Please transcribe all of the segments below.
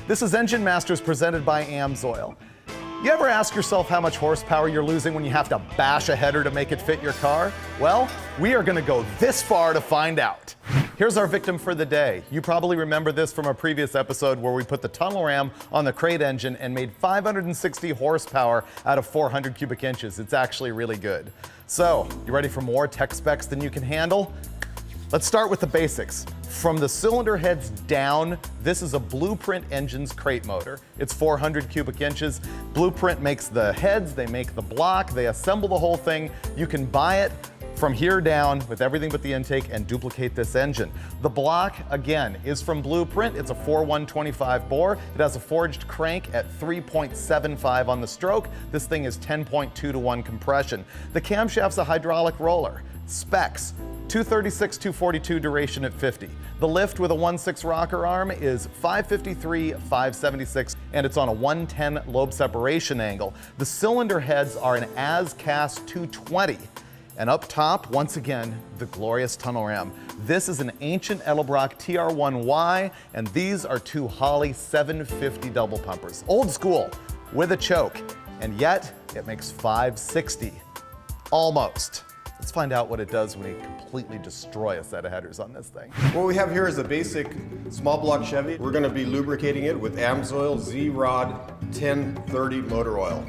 This is Engine Masters presented by AMSOIL. You ever ask yourself how much horsepower you're losing when you have to bash a header to make it fit your car? Well, we are gonna go this far to find out. Here's our victim for the day. You probably remember this from a previous episode where we put the tunnel ram on the crate engine and made 560 horsepower out of 400 cubic inches. It's actually really good. So, you ready for more tech specs than you can handle? Let's start with the basics. From the cylinder heads down, this is a Blueprint Engines crate motor. It's 400 cubic inches. Blueprint makes the heads, they make the block, they assemble the whole thing. You can buy it from here down with everything but the intake and duplicate this engine. The block, again, is from Blueprint. It's a 4-125 bore. It has a forged crank at 3.75 on the stroke. This thing is 10.2 to 1 compression. The camshaft's a hydraulic roller. Specs: 236, 242 duration at 50. The lift with a 1.6 rocker arm is 553, 576, and it's on a 110 lobe separation angle. The cylinder heads are an as-cast 220. And up top, once again, the glorious tunnel ram. This is an ancient Edelbrock TR1Y, and these are two Holley 750 double pumpers. Old school, with a choke, and yet it makes 560. Almost. Let's find out what it does when you completely destroy a set of headers on this thing. What we have here is a basic small block Chevy. We're going to be lubricating it with AMSOIL Z-Rod 1030 motor oil.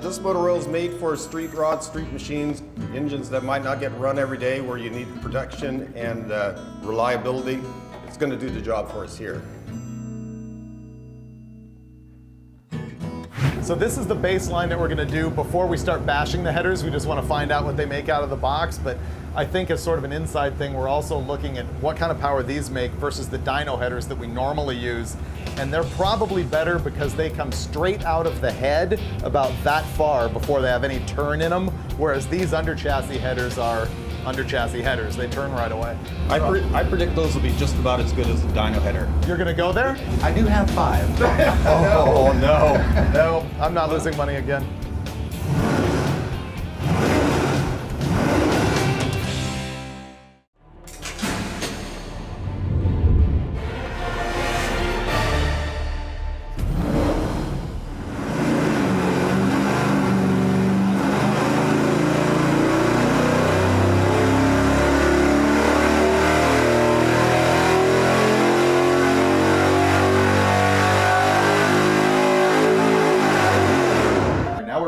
This motor oil is made for street rods, street machines, engines that might not get run every day where you need protection and reliability. It's going to do the job for us here. So this is the baseline that we're gonna do before we start bashing the headers. We just wanna find out what they make out of the box, but I think as sort of an inside thing, we're also looking at what kind of power these make versus the dyno headers that we normally use. And they're probably better because they come straight out of the head about that far before they have any turn in them, whereas these under chassis headers are under chassis headers. They turn right away. I predict those will be just about as good as the dyno header. You're gonna go there? I do have 5. Oh no, no, I'm not losing money again.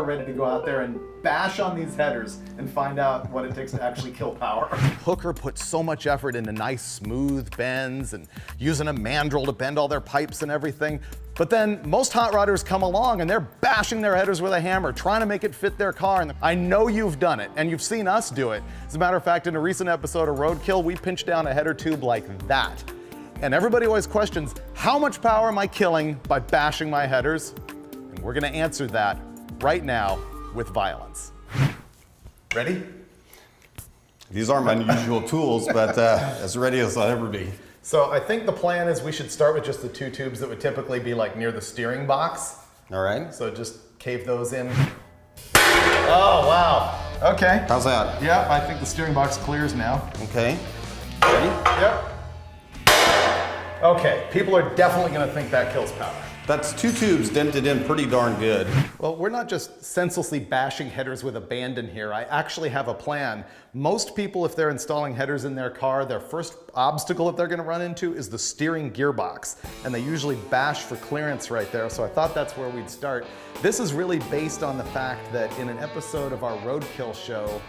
Ready to go out there and bash on these headers and find out what it takes to actually kill power. Hooker put so much effort into nice smooth bends and using a mandrel to bend all their pipes and everything. But then most hot rodders come along and they're bashing their headers with a hammer, trying to make it fit their car. And I know you've done it and you've seen us do it. As a matter of fact, in a recent episode of Roadkill, we pinched down a header tube like that. And everybody always questions, how much power am I killing by bashing my headers? And we're gonna answer that right now with violence. Ready? These aren't my usual tools, but as ready as I'll ever be. So I think the plan is we should start with just the two tubes that would typically be like near the steering box. All right. So just cave those in. Oh, wow. Okay. How's that? Yeah, I think the steering box clears now. Okay. Ready? Yep. Okay, people are definitely gonna think that kills power. That's 2 tubes dented in pretty darn good. Well, we're not just senselessly bashing headers with abandon here. I actually have a plan. Most people, if they're installing headers in their car, their first obstacle that they're gonna run into is the steering gearbox. And they usually bash for clearance right there, so I thought that's where we'd start. This is really based on the fact that in an episode of our Roadkill show,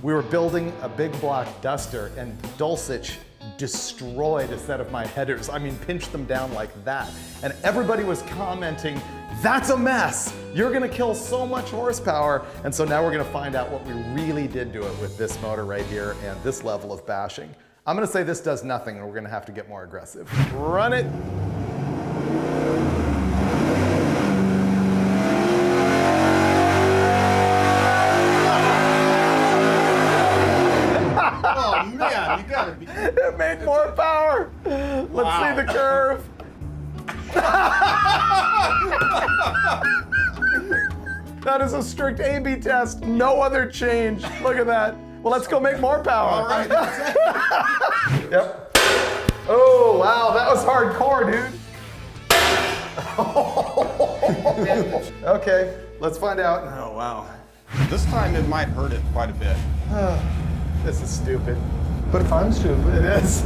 we were building a big block duster and Dulcich destroyed a set of my headers. I mean, pinched them down like that. And everybody was commenting, that's a mess. You're gonna kill so much horsepower. And so now we're gonna find out what we really did to it with this motor right here and this level of bashing. I'm gonna say this does nothing and we're gonna have to get more aggressive. Run it. Oh man, you gotta be. It made more power. Let's see the curve. That is a strict A/B test. No other change. Look at that. Well, let's go make more power. All right. Yep. Oh, wow, that was hardcore, dude. Okay, let's find out. Oh, wow. This time it might hurt it quite a bit. This is stupid. But fun stupid. It is.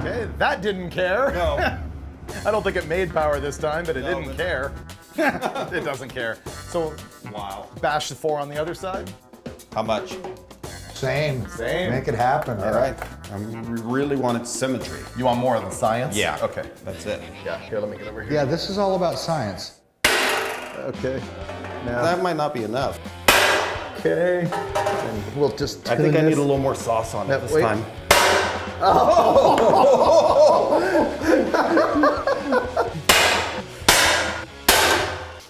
Okay, that didn't care. No. I don't think it made power this time, but it No, didn't but- care. It doesn't care. So Wow. bash the 4 on the other side. How much? Same. Same. Make it happen. All right. We really wanted symmetry. You want more of the science? Yeah. Okay. That's it. Yeah, here, let me get over here. Yeah, this is all about science. Okay. Now, That might not be enough. okay. And we'll just I think I tune need this. a little more sauce on it this wait. time.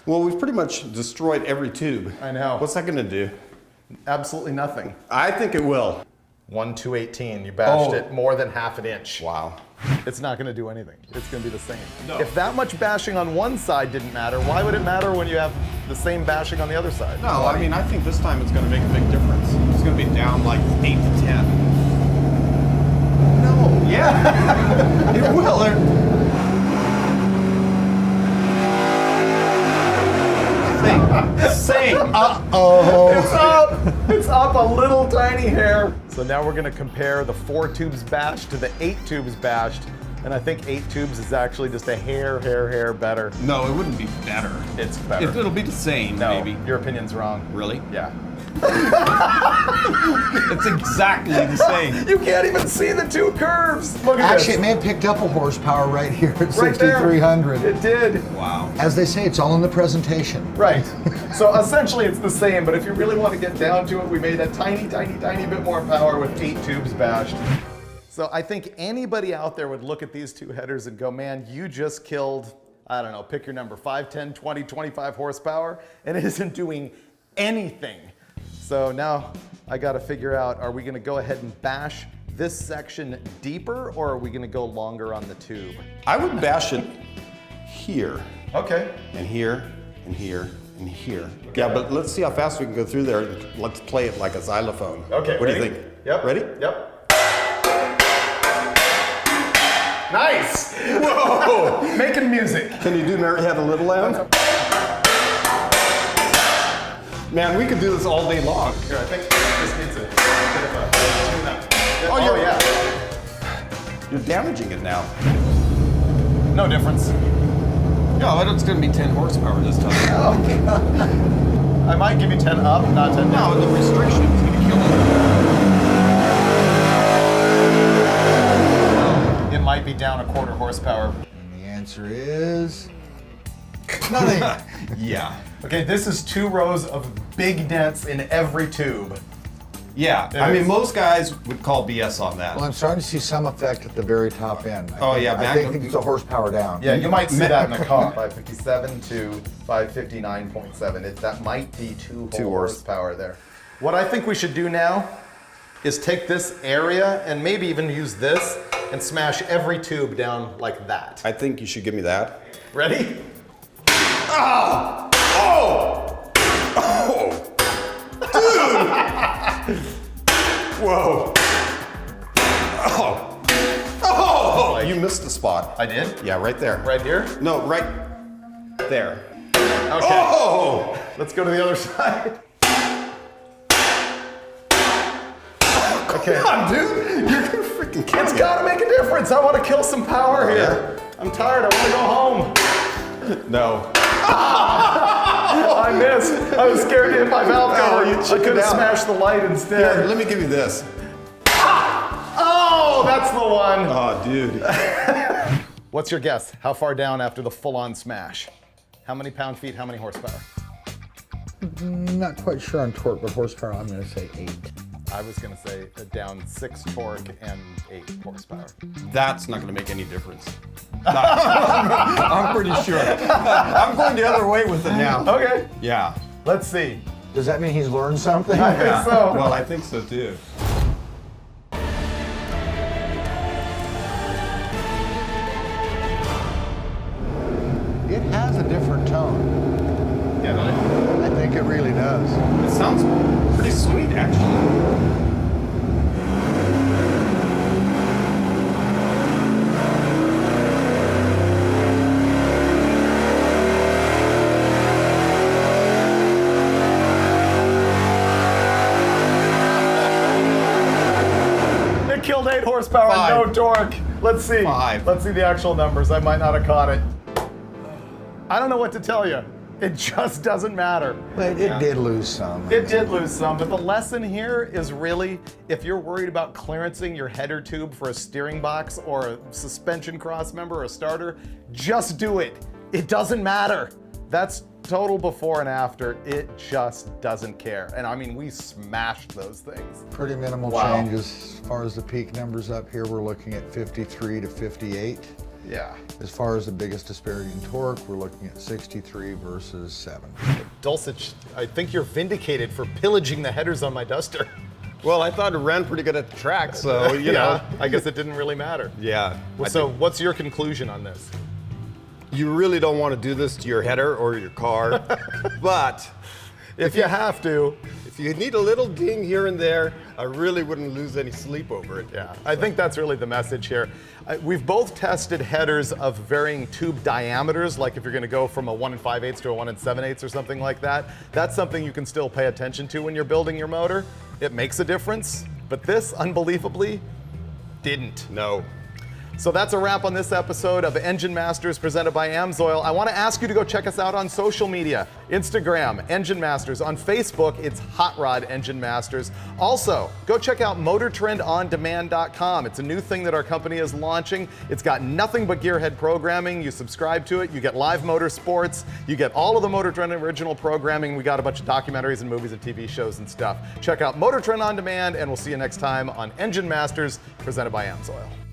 Well, we've pretty much destroyed every tube. I know. What's that gonna do? Absolutely nothing. I think it will. 1/218. You bashed Oh. it more than half an inch. Wow. It's not going to do anything. It's going to be the same. No. If that much bashing on one side didn't matter, why would it matter when you have the same bashing on the other side? No, I mean, I think this time it's gonna make a big difference. It's gonna be down like 8 to 10. No. Yeah. It will. Same. Uh-oh. It's up. It's up a little tiny hair. So now we're going to compare the 4 tubes bashed to the 8 tubes bashed. And I think 8 tubes is actually just a hair better. No, it wouldn't be better. It's better. It'll be the same, No, maybe. your opinion's wrong. Really? Yeah. It's exactly the same. You can't even see the 2 curves. Look at Actually, it this. may have picked up a horsepower right here at Right there. 6,300. It did. Wow. As they say, it's all in the presentation. Right. So essentially it's the same, but if you really want to get down to it, we made a tiny bit more power with 8 tubes bashed. So I think anybody out there would look at these 2 headers and go, man, you just killed, I don't know, pick your number, 5, 10, 20, 25 horsepower, and it isn't doing anything. So now I got to figure out, are we going to go ahead and bash this section deeper, or are we going to go longer on the tube? I would bash it here, Okay. and here, and here, and here. Yeah, but let's see how fast we can go through there. Let's play it like a xylophone. Okay, What do ready? you think? Yep. Ready? Yep. Nice! Whoa! Making music. Can you do Mary Had a Little Lamb? Man, we could do this all day long. Here, I think this needs a bit of a tune-up. Oh, Oh, you're- yeah. You're damaging it now. No difference. No, it's gonna be 10 horsepower this time. Oh, I might give you 10 up, not 10 down. No, the restriction is gonna kill it. It might be down a 1/4 horsepower. And the answer is nothing. Yeah. Okay, this is 2 rows of big dents in every tube. Yeah. It I mean, is. most guys would call BS on that. Well, I'm starting to see some effect at the very top end. Oh, yeah, I back- think it's a horsepower down. Yeah, you might see that in the car. 557 to 559.7. That might be 2 Two horsepower there. What I think we should do now is take this area and maybe even use this and smash every tube down like that. I think you should give me that. Ready? Oh! Oh! Oh! Dude! Whoa! Oh! Oh! Like- You missed the spot. I did? Yeah, right there. Right here? No, right there. Okay. Oh! Let's go to the other side. Okay. Come on, dude! You're gonna freaking kill It's me. gotta make a difference. I want to kill some power here. I'm tired. I want to go home. No. I missed. I was scared to hit my valve cover. you I chickened could have out. smashed the light Here, instead. let me give you this. Oh, that's the one. Oh, dude. What's your guess? How far down after the full-on smash? How many pound-feet, how many horsepower? Not quite sure on torque, but horsepower, I'm going to say 8. I was gonna say down 6 torque and 8 horsepower. That's not gonna make any difference. I'm pretty sure. I'm going the other way with it now. Okay, Yeah. let's see. Does that mean he's learned something? I think so. Well, I think so too. It has a different tone. Yeah, don't I think it really does. It sounds pretty sweet, actually. horsepower, Five. no torque. Let's see. 5. Let's see the actual numbers. I might not have caught it. I don't know what to tell you. It just doesn't matter. But it did lose some. It did lose some, but the lesson here is really, if you're worried about clearancing your header tube for a steering box or a suspension cross member or a starter, just do it. It doesn't matter. That's total before and after. It just doesn't care. And I mean, we smashed those things. Pretty minimal Wow. changes. As far as the peak numbers up here, we're looking at 53 to 58. Yeah. As far as the biggest disparity in torque, we're looking at 63 versus 7. Dulcich, I think you're vindicated for pillaging the headers on my Duster. Well, I thought it ran pretty good at the track, so, you know. I guess it didn't really matter. Yeah. So what's your conclusion on this? You really don't want to do this to your header or your car, but If you have to, if you need a little ding here and there, I really wouldn't lose any sleep over it. yeah, I think that's really the message here. We've both tested headers of varying tube diameters, like if you're going to go from a 1 5/8 to a 1 7/8 or something like that. That's something you can still pay attention to when you're building your motor. It makes a difference, but this, unbelievably, didn't. No. So that's a wrap on this episode of Engine Masters presented by AMSOIL. I want to ask you to go check us out on social media. Instagram, Engine Masters. On Facebook, it's Hot Rod Engine Masters. Also, go check out MotorTrendOnDemand.com. It's a new thing that our company is launching. It's got nothing but gearhead programming. You subscribe to it, you get live motorsports, you get all of the Motor Trend original programming. We got a bunch of documentaries and movies and TV shows and stuff. Check out Motor Trend On Demand, and we'll see you next time on Engine Masters presented by AMSOIL.